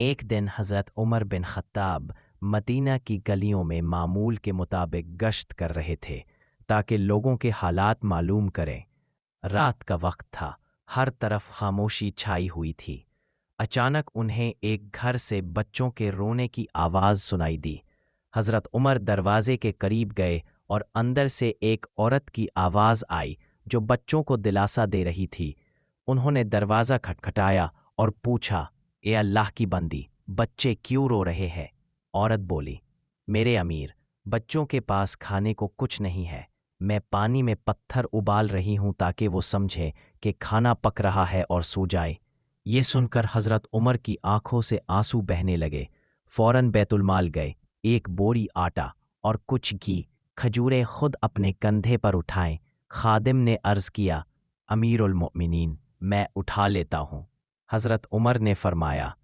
ایک दिन हज़रत उमर बिन ख़त्ताब मदीना की गलियों में मामूल के मुताबिक गश्त कर रहे थे ताकि लोगों के हालात मालूम करें। रात का वक्त था, हर तरफ खामोशी छाई हुई थी। अचानक उन्हें एक घर से बच्चों के रोने की आवाज़ सुनाई दी। हज़रत उमर दरवाजे के करीब गए और अंदर से एक औरत की आवाज़ आई जो बच्चों को दिलासा दे रही थी। उन्होंने दरवाज़ा खटखटाया और पूछा, ए अल्लाह की बंदी, बच्चे क्यों रो रहे हैं? औरत बोली, मेरे अमीर, बच्चों के पास खाने को कुछ नहीं है। मैं पानी में पत्थर उबाल रही हूं ताकि वो समझे कि खाना पक रहा है और सो जाए। ये सुनकर हज़रत उमर की आंखों से आंसू बहने लगे। फौरन बैतुल माल गए, एक बोरी आटा और कुछ घी, खजूरें खुद अपने कंधे पर उठाएं। खादिम ने अर्ज़ किया, अमीरुल मोमिनीन, मैं उठा लेता हूँ। हज़रत उमर ने फरमाया,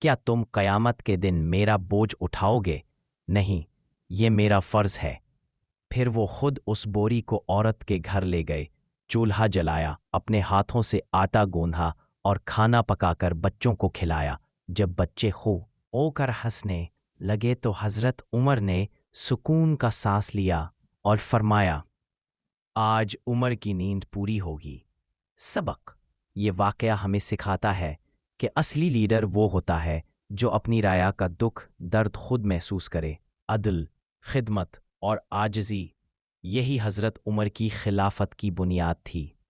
क्या तुम क़यामत के दिन मेरा बोझ उठाओगे? नहीं, ये मेरा फ़र्ज़ है। फिर वो खुद उस बोरी को औरत के घर ले गए, चूल्हा जलाया, अपने हाथों से आटा गूंधा और खाना पकाकर बच्चों को खिलाया। जब बच्चे खूब होकर हंसने लगे तो हज़रत उमर ने सुकून का सांस लिया और फरमाया, आज उमर की नींद पूरी होगी। सबक, ये वाक़या हमें सिखाता है कि असली लीडर वो होता है जो अपनी राया का दुख दर्द खुद महसूस करे। अदल, खिदमत और आजिज़ी, यही हज़रत उमर की खिलाफत की बुनियाद थी।